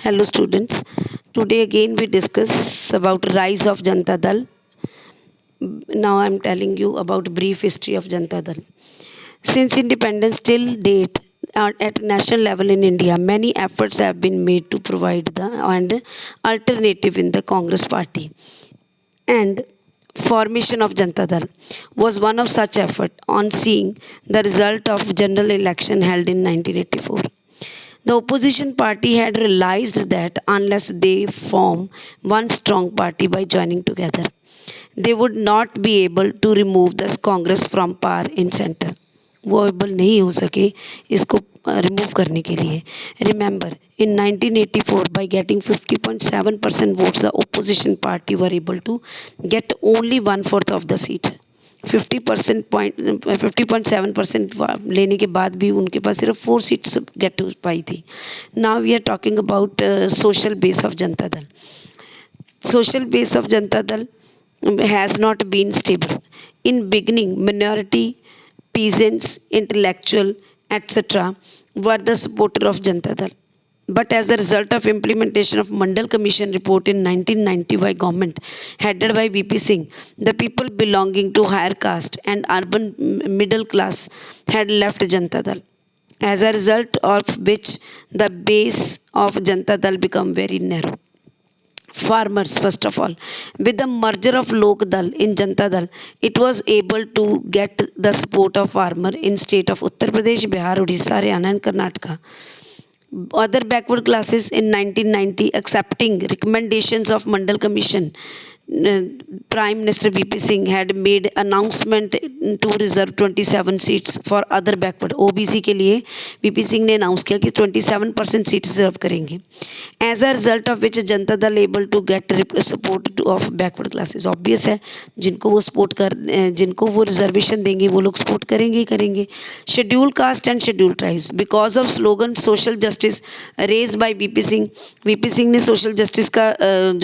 Hello students. Today again we discuss about rise of Janata Dal. Now I am telling you about brief history of Janata Dal. Since independence till date at national level in India, many efforts have been made to provide the and alternative in the Congress party. And formation of Janata Dal was one of such effort on seeing the result of general election held in 1984. The opposition party had realized that unless they form one strong party by joining together, they would not be able to remove this Congress from power in center. वो able नहीं हो सके इसको remove करने के लिए. Remember, in 1984, by getting 50.7% votes, the opposition party were able to get only 1/4 of the seat. 50.7% लेने के बाद भी उनके पास सिर्फ 4 सीट्स गेट हो पाई थी. Now we are talking about social base of Janata Dal. Social base of Janata Dal has not been stable. In beginning, minority, peasants, intellectual, etc. were the supporter of Janata Dal. But as a result of implementation of Mandal Commission report in 1990 by government headed by VP Singh, the people belonging to higher caste and urban middle class had left Janata Dal. As a result of which the base of Janata Dal became very narrow. Farmers, first of all, with the merger of Lok Dal in Janata Dal, it was able to get the support of farmer in state of Uttar Pradesh, Bihar, Odisha, Haryana and Karnataka. Other backward classes in 1990 accepting recommendations of Mandal Commission, Prime Minister VP Singh had made announcement to reserve 27 seats for other backward. OBC के लिए VP Singh ने announce किया कि 27% seat reserve करेंगे. As a result of which Janata Dal able to get support of backward classes. Obvious है, जिनको वो support कर जिनको वो reservation देंगे वो लोग support करेंगे ही करेंगे. Scheduled caste and scheduled tribes. Because of slogan social justice raised by VP Singh. VP Singh ने social justice का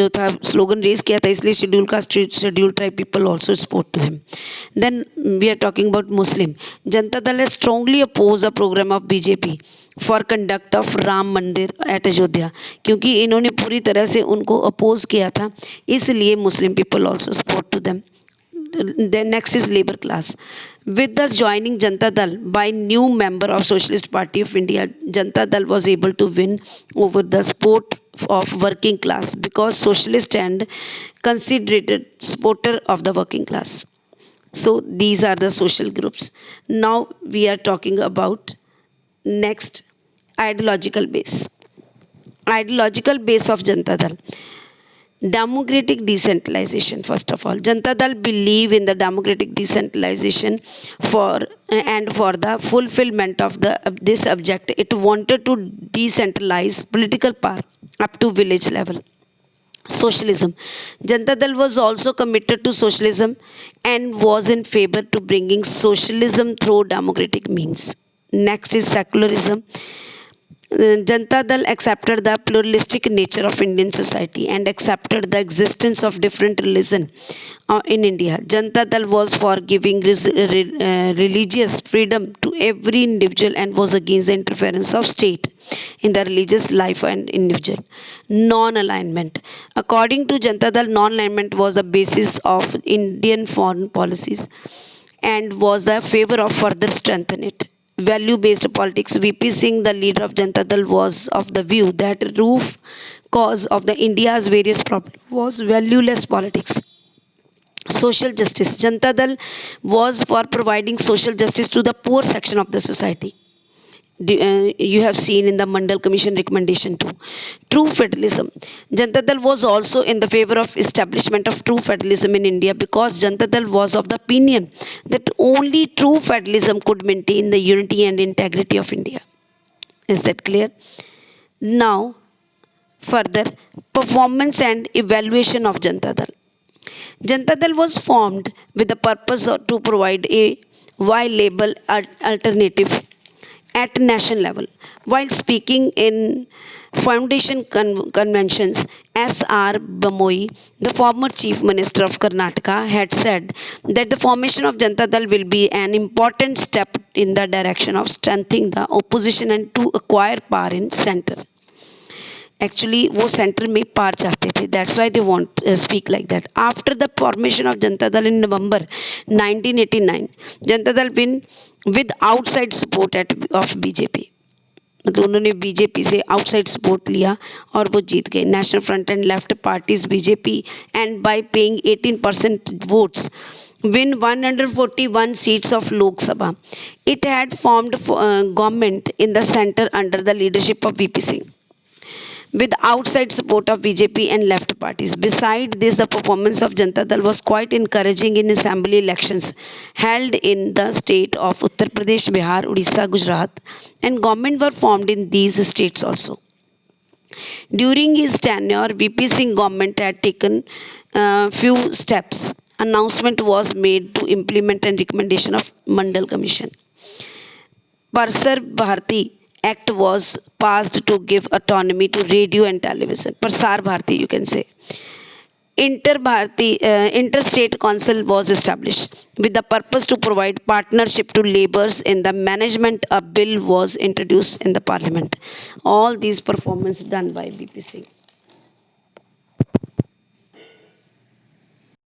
जो था slogan raise किया था, इसलिए scheduled caste, scheduled tribe people also support to him. Then we are talking about Muslim. Janata Dal has strongly opposed the program of BJP for conduct of Ram Mandir at Ayodhya. क्योंकि इन्होंने पूरी तरह से उनको oppose किया था, इसलिए Muslim people also support to them. Then next is labor class. With thus joining Janata Dal by new member of Socialist Party of India, Janata Dal was able to win over the support of working class because socialist and considered supporter of the working class. So these are the social groups. Now we are talking about next ideological base. Ideological base of Janata Dal. Democratic decentralization. First of all, Janata Dal believe in the democratic decentralization for the fulfillment of this object. It wanted to decentralize political power up to village level. Socialism. Janata Dal was also committed to socialism and was in favor to bringing socialism through democratic means. Next is secularism. Janata Dal accepted the pluralistic nature of Indian society and accepted the existence of different religion in India. Janata Dal was for giving religious freedom to every individual and was against the interference of state in the religious life and individual. Non-alignment. According to Janata Dal, non-alignment was the basis of Indian foreign policies and was the favor of further strengthen it. Value-based politics. VP Singh, the leader of Janata Dal, was of the view that root cause of the India's various problems was valueless politics. Social justice. Janata Dal was for providing social justice to the poor section of the society. You have seen in the Mandal Commission recommendation too. True federalism. Janata Dal was also in the favor of establishment of true federalism in India because Janata Dal was of the opinion that only true federalism could maintain the unity and integrity of India. Is that clear? Now, further, performance and evaluation of Janata Dal. Janata Dal was formed with the purpose to provide a viable alternative at national level. While speaking in foundation conventions, S.R. Bamoyi, the former Chief Minister of Karnataka, had said that the formation of Janata Dal will be an important step in the direction of strengthening the opposition and to acquire power in center. Actually वो centre में पार चाहते थे, that's why they want speak like that. After the formation of Janata दल इन नवंबर 1989, Janata Dal win with outside support at of BJP. मतलब उन्होंने BJP से outside support लिया और वो जीत गए. National front end left parties BJP and bye paying 18% votes win 141 seats of Lok Sabha. It had formed government in the center under the leadership of VP Singh with outside support of BJP and left parties. Beside this, the performance of Janata Dal was quite encouraging in assembly elections held in the state of Uttar Pradesh, Bihar, Odisha, Gujarat, and government were formed in these states also. During his tenure, VP Singh government had taken few steps. Announcement was made to implement and recommendation of Mandal Commission. Parsar Bharati Act was passed to give autonomy to radio and television. Prasar Bharati, you can say. Interstate Council was established with the purpose to provide partnership to laborers in the management. A bill was introduced in the parliament. All these performance done by VP Singh.